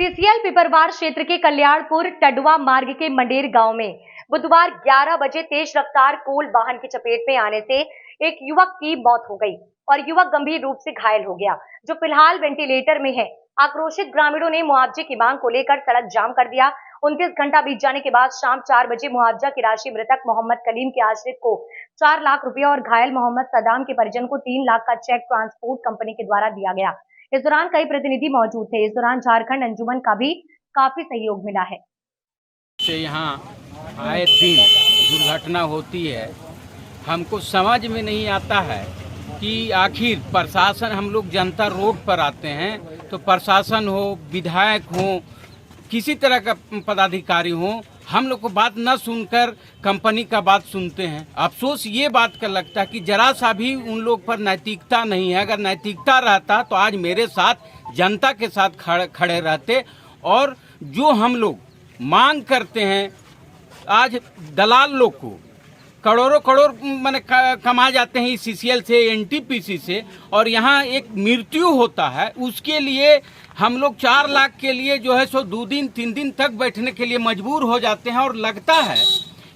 CCL Piparwar क्षेत्र के कल्याणपुर टडवा मार्ग के मंडेर गांव में बुधवार 11 बजे तेज रफ्तार कोल वाहन की चपेट में आने से एक युवक की मौत हो गई और युवक गंभीर रूप से घायल हो गया, जो फिलहाल वेंटिलेटर में है। आक्रोशित ग्रामीणों ने मुआवजे की मांग को लेकर सड़क जाम कर दिया। 29 घंटा बीत जाने के बाद शाम 4 बजे मुआवजा की राशि मृतक मोहम्मद कलीम के आश्रित को 4 लाख रुपया और घायल मोहम्मद सदाम के परिजन को 3 लाख का चेक ट्रांसपोर्ट कंपनी के द्वारा दिया गया। इस दौरान कई प्रतिनिधि मौजूद थे। इस दौरान झारखंड अंजुमन का भी काफी सहयोग मिला है। यहाँ आए दिन दुर्घटना होती है, हमको समझ में नहीं आता है कि आखिर प्रशासन, हम लोग जनता रोड पर आते हैं तो प्रशासन हो, विधायक हो, किसी तरह का पदाधिकारी हो, हम लोग को बात न सुनकर कंपनी का बात सुनते हैं। अफसोस ये बात का लगता है कि जरा सा भी उन लोग पर नैतिकता नहीं है। अगर नैतिकता रहता तो आज मेरे साथ, जनता के साथ खड़े रहते। और जो हम लोग मांग करते हैं, आज दलाल लोग को करोड़ों करोड़ मैंने कमा जाते हैं इस सीसीएल से, एनटीपीसी से, और यहाँ एक मृत्यु होता है, उसके लिए हम लोग 4 लाख के लिए जो है सो 2 दिन 3 दिन तक बैठने के लिए मजबूर हो जाते हैं। और लगता है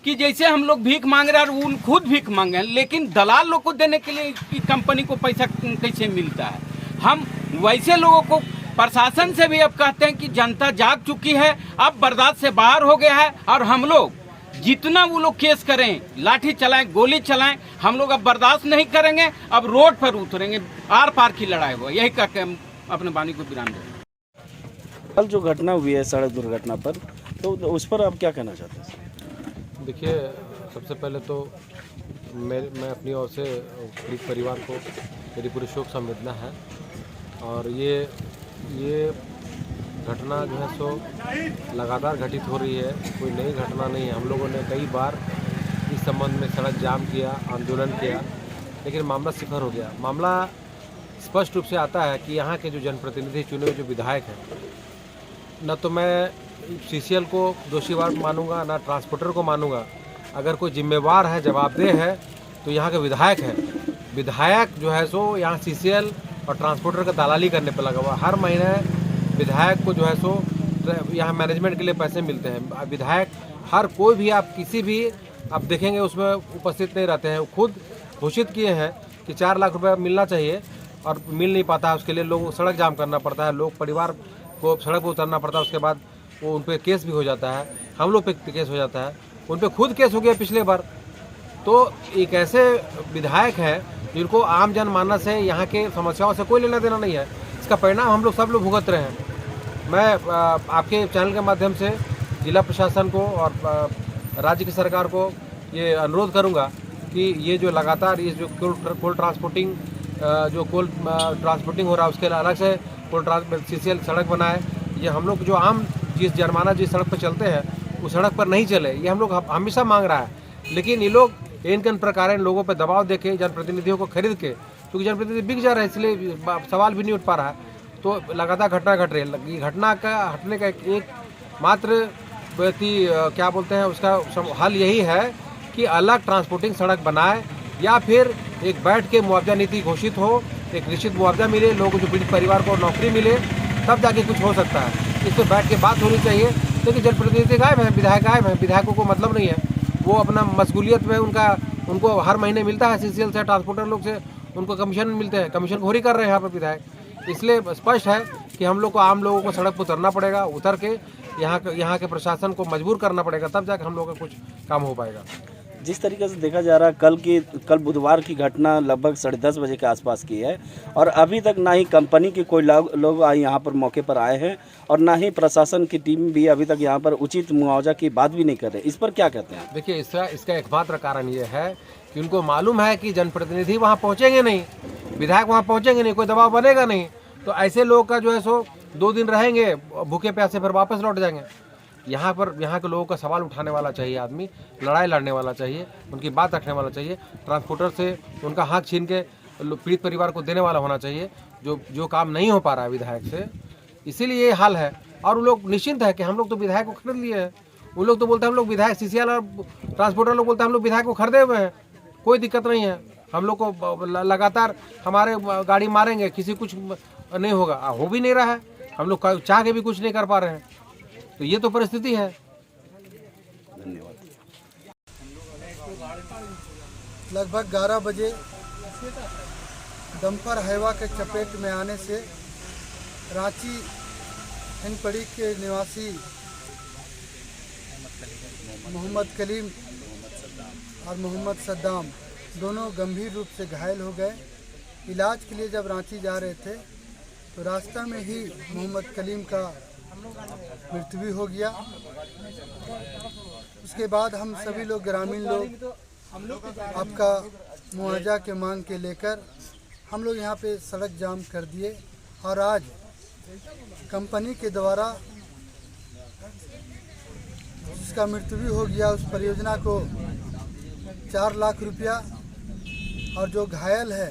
कि जैसे हम लोग भीख मांग रहे हैं और वो खुद भीख मांगे, लेकिन दलाल लोग को देने के लिए कंपनी को पैसा कैसे मिलता है। हम वैसे लोगों को प्रशासन से भी अब कहते हैं कि जनता जाग चुकी है, अब बर्दाश्त से बाहर हो गया है, और हम लोग जितना वो लोग केस करें, लाठी चलाएं, गोली चलाएं, हम लोग अब बर्दाश्त नहीं करेंगे। अब रोड पर उतरेंगे, आर पार की लड़ाई हो। यही कह के हम अपने वाणी को विराम देंगे। कल जो घटना हुई है सड़क दुर्घटना पर, तो उस पर आप क्या कहना चाहते हैं? देखिए, सबसे पहले तो मैं अपनी ओर से पीड़ित परिवार को मेरी पूरी शोक संवेदना है। और ये घटना जो है सो लगातार घटित हो रही है, कोई नई घटना नहीं है। हम लोगों ने कई बार इस संबंध में सड़क जाम किया, आंदोलन किया, लेकिन मामला सिफर हो गया। मामला स्पष्ट रूप से आता है कि यहाँ के जो जनप्रतिनिधि चुने हुए जो विधायक हैं, न तो मैं सीसीएल को दोषीवार मानूंगा, ना ट्रांसपोर्टर को मानूंगा। अगर कोई जिम्मेवार है, जवाबदेह है, तो यहाँ के विधायक है। विधायक जो है सो यहाँ सीसीएल और ट्रांसपोर्टर का दलाली करने पर लगा हुआ। हर महीने विधायक को जो है सो यहाँ मैनेजमेंट के लिए पैसे मिलते हैं। विधायक हर कोई भी, आप किसी भी आप देखेंगे उसमें उपस्थित नहीं रहते हैं। वो खुद घोषित किए हैं कि 4 लाख रुपए मिलना चाहिए और मिल नहीं पाता है। उसके लिए लोगों को सड़क जाम करना पड़ता है, लोग परिवार को सड़क पर उतरना पड़ता है। उसके बाद वो उन पर केस भी हो जाता है, हम लोग पे केस हो जाता है, उन पर खुद केस हो गया पिछले बार। तो एक ऐसे विधायक हैं जिनको आम जनमानस से, यहाँ के समस्याओं से कोई लेना देना नहीं है। इसका परिणाम हम लोग सब लोग भुगत रहे हैं। मैं आपके चैनल के माध्यम से जिला प्रशासन को और राज्य की सरकार को ये अनुरोध करूंगा कि ये जो लगातार ये जो कोल ट्रांसपोर्टिंग हो रहा है, उसके लिए अलग से सीसीएल सड़क बनाए। ये हम लोग जो आम जिस जनमानस जिस सड़क पर चलते हैं उस सड़क पर नहीं चले, ये हम लोग हमेशा मांग रहा है। लेकिन ये लोग इन प्रकार इन लोगों पर दबाव देके, जनप्रतिनिधियों को खरीद के, क्योंकि जनप्रतिनिधि बिक जा रहे हैं, इसलिए सवाल भी नहीं उठ पा रहा है। तो लगातार घटना घट रही है। घटना का हटने का एक मात्र क्या बोलते हैं, उसका हल यही है कि अलग ट्रांसपोर्टिंग सड़क बनाए, या फिर एक बैठ के मुआवजा नीति घोषित हो, एक निश्चित मुआवजा मिले, लोगों को पीड़ित परिवार को नौकरी मिले, तब जाके कुछ हो सकता है। इस पर बैठ के बात होनी चाहिए। क्योंकि जनप्रतिनिधि गायब है, विधायक गायब है, विधायकों को मतलब नहीं है। वो अपना मशगूलियत में उनको हर महीने मिलता है सीसीएल से, ट्रांसपोर्टर लोग से उनको कमीशन मिलते हैं, कमीशन खोरी कर रहे हैं यहाँ पर विधायक। इसलिए स्पष्ट है कि हम लोग को, आम लोगों को सड़क पर उतरना पड़ेगा, उतर के यहाँ के प्रशासन को मजबूर करना पड़ेगा, तब जाकर हम लोगों का कुछ काम हो पाएगा। जिस तरीके से देखा जा रहा है, कल बुधवार की घटना लगभग 10:30 बजे के आसपास की है, और अभी तक ना ही कंपनी के कोई लोग यहाँ पर मौके पर आए हैं, और ना ही प्रशासन की टीम भी अभी तक यहाँ पर उचित मुआवजा की बात भी नहीं कर रहे। इस पर क्या कहते हैं? देखिए, इसका एकमात्र कारण ये है कि उनको मालूम है कि जनप्रतिनिधि वहाँ पहुँचेंगे नहीं, विधायक वहाँ पहुँचेंगे नहीं, कोई दबाव बनेगा नहीं। तो ऐसे लोग का जो है सो 2 दिन रहेंगे भूखे प्यासे, फिर वापस लौट जाएंगे। यहाँ के लोगों का सवाल उठाने वाला चाहिए आदमी, लड़ाई लड़ने वाला चाहिए, उनकी बात रखने वाला चाहिए, ट्रांसपोर्टर से उनका हक छीन के पीड़ित परिवार को देने वाला होना चाहिए, जो काम नहीं हो पा रहा है विधायक से। इसीलिए ये हाल है। और वो लोग निश्चिंत है कि हम लोग तो विधायक को खरीद लिए हैं। वो लोग तो बोलते हैं हम लोग विधायक, सीसीएल और ट्रांसपोर्टर लोग बोलते हैं हम लोग विधायक को खरीदे हुए हैं, कोई दिक्कत नहीं है। हम लोग को लगातार हमारे गाड़ी मारेंगे, किसी कुछ नहीं होगा, हो भी नहीं रहा है। हम लोग चाह के भी कुछ नहीं कर पा रहे हैं। तो ये तो परिस्थिति है। धन्यवाद। लगभग 11 बजे डंपर हाईवा के चपेट में आने से रांची हिंदपड़ी के निवासी मोहम्मद कलीम और मोहम्मद सद्दाम दोनों गंभीर रूप से घायल हो गए। इलाज के लिए जब रांची जा रहे थे तो रास्ता में ही मोहम्मद कलीम का मृत्यु भी हो गया। उसके बाद हम सभी लोग ग्रामीण लोग आपका मुआवजा के मांग के लेकर हम लोग यहाँ पे सड़क जाम कर दिए और आज कंपनी के द्वारा जिसका मृत्यु भी हो गया उस परियोजना को 4 लाख रुपया और जो घायल है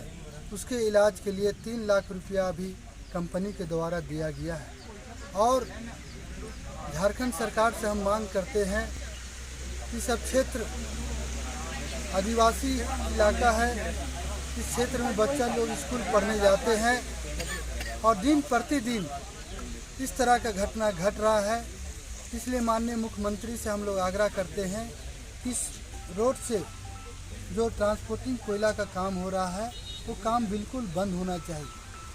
उसके इलाज के लिए 3 लाख रुपया भी कंपनी के द्वारा दिया गया है। और झारखंड सरकार से हम मांग करते हैं कि सब क्षेत्र आदिवासी इलाका है, इस क्षेत्र में बच्चा लोग स्कूल पढ़ने जाते हैं और दिन प्रतिदिन इस तरह का घटना घट रहा है। इसलिए माननीय मुख्यमंत्री से हम लोग आग्रह करते हैं कि इस रोड से जो ट्रांसपोर्टिंग कोयला का काम हो रहा है वो काम बिल्कुल बंद होना चाहिए,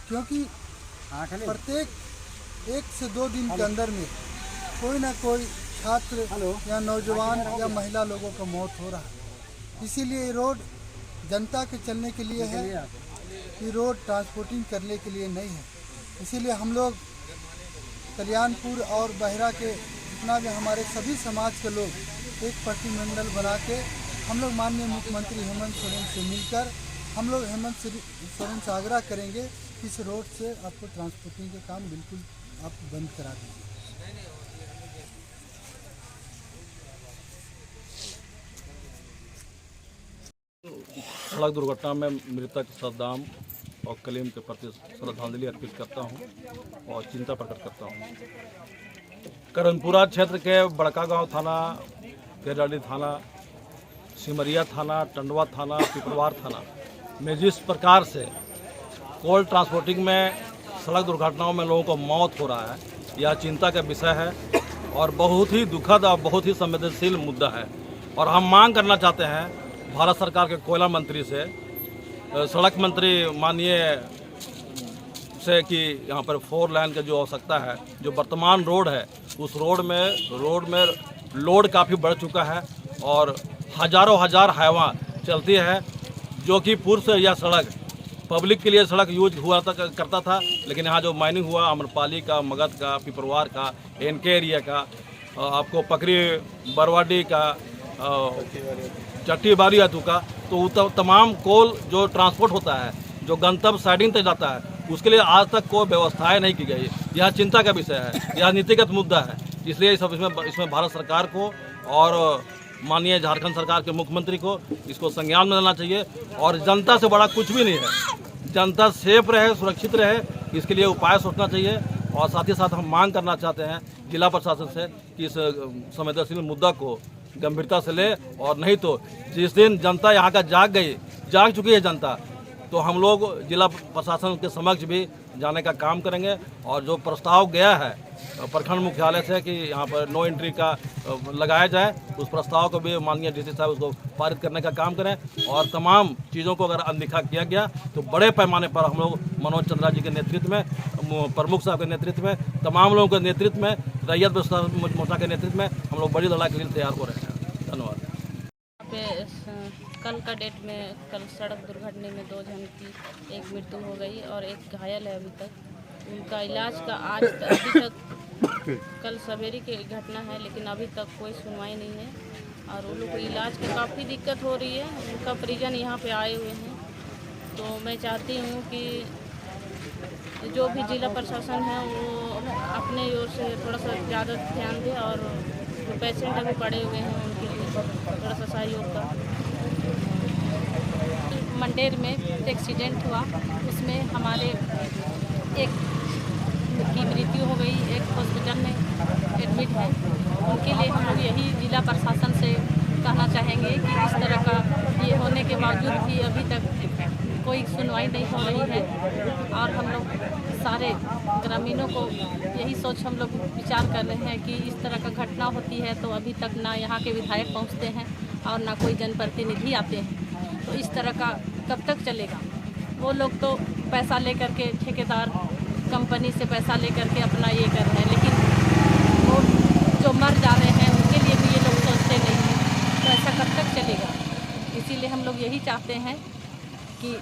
क्योंकि प्रत्येक 1 से 2 दिन के अंदर में कोई ना कोई छात्र या नौजवान या महिला लोगों का मौत हो रहा है। इसीलिए ये रोड जनता के चलने के लिए है, ये रोड ट्रांसपोर्टिंग करने के लिए नहीं है। इसीलिए हम लोग कल्याणपुर और बहरा के जितना भी हमारे सभी समाज के लोग एक प्रतिनिधिमंडल बना के हम लोग माननीय मुख्यमंत्री हेमंत सोरेन से मिलकर हम लोग हेमंत सोरेन से आग्रह करेंगे कि इस रोड से आपको ट्रांसपोर्टिंग का काम बिल्कुल आप बंद करा दीजिए। सड़क दुर्घटना में मृतक सद्दाम और कलीम के प्रति श्रद्धांजलि अर्पित करता हूं और चिंता प्रकट करता हूं। करनपुरा क्षेत्र के बड़का गांव थाना, केरडाली थाना, सिमरिया थाना, टंडवा थाना, पिपरवार थाना में जिस प्रकार से कोल ट्रांसपोर्टिंग में सड़क दुर्घटनाओं में लोगों को मौत हो रहा है, यह चिंता का विषय है और बहुत ही दुखद और बहुत ही संवेदनशील मुद्दा है। और हम मांग करना चाहते हैं भारत सरकार के कोयला मंत्री से, सड़क मंत्री माननीय से कि यहाँ पर 4 लाइन का जो आवश्यकता है, जो वर्तमान रोड है उस रोड में लोड काफ़ी बढ़ चुका है और हज़ारों हाईवा चलती है, जो कि पूर्व से यह सड़क पब्लिक के लिए सड़क यूज हुआ करता था। लेकिन यहाँ जो माइनिंग हुआ अमरपाली का, मगध का, पिपरवार का, एनके एरिया का, आपको पकड़ी बरवाडी का, चट्टी बारी आतू का, तो तमाम कोल जो ट्रांसपोर्ट होता है, जो गंतव्य साइडिंग तक जाता है, उसके लिए आज तक कोई व्यवस्थाएं नहीं की गई। यह चिंता का विषय है, यह नीतिगत मुद्दा है। इसलिए इसमें भारत सरकार को और माननीय झारखंड सरकार के मुख्यमंत्री को इसको संज्ञान में लेना चाहिए। और जनता से बड़ा कुछ भी नहीं है, जनता सेफ रहे, सुरक्षित रहे, इसके लिए उपाय सोचना चाहिए। और साथ ही साथ हम मांग करना चाहते हैं जिला प्रशासन से कि इस संवेदनशील मुद्दा को गंभीरता से ले, और नहीं तो जिस दिन जनता यहाँ का जाग चुकी है जनता, तो हम लोग जिला प्रशासन के समक्ष भी जाने का काम करेंगे। और जो प्रस्ताव गया है प्रखंड मुख्यालय से कि यहाँ पर नो एंट्री का लगाया जाए, उस प्रस्ताव को भी माननीय डीसी साहब उसको पारित करने का काम करें। और तमाम चीज़ों को अगर अनदेखा किया गया तो बड़े पैमाने पर हम लोग मनोज चंद्रा जी के नेतृत्व में, प्रमुख साहब के नेतृत्व में, तमाम लोगों के नेतृत्व में, रैयत मोर्चा के नेतृत्व में हम लोग बड़ी लड़ाई के लिए तैयार हो रहे हैं। धन्यवाद। कल का डेट में कल सड़क दुर्घटना में 2 जन की एक मृत्यु हो गई और एक घायल है अभी तक। उनका इलाज का अभी तक कल सवेरे की घटना है, लेकिन अभी तक कोई सुनवाई नहीं है और उन लोगों को इलाज की काफ़ी दिक्कत हो रही है। उनका परिजन यहाँ पे आए हुए हैं, तो मैं चाहती हूँ कि जो भी जिला प्रशासन है वो अपने ओर से थोड़ा सा ज़्यादा ध्यान दे और जो पेशेंट अभी पड़े हुए हैं उनके लिए थोड़ा सा सहयोग का। मंडेर में एक्सीडेंट हुआ, उसमें हमारे एक की मृत्यु हो गई, एक हॉस्पिटल में एडमिट है। उनके लिए हम लोग यही जिला प्रशासन से कहना चाहेंगे कि इस तरह का ये होने के बावजूद भी अभी तक कोई सुनवाई नहीं हो रही है और हम लोग सारे ग्रामीणों को यही सोच हम लोग विचार कर रहे हैं कि इस तरह का घटना होती है तो अभी तक ना यहाँ के विधायक पहुँचते हैं और ना कोई जनप्रतिनिधि आते हैं। तो इस तरह का कब तक चलेगा? वो लोग तो पैसा लेकर के, ठेकेदार कंपनी से पैसा लेकर के अपना ये कर रहे हैं, लेकिन वो जो मर जा रहे हैं उनके लिए भी ये लोग सोचते नहीं हैं। तो ऐसा कब तक चलेगा? इसीलिए हम लोग यही चाहते हैं कि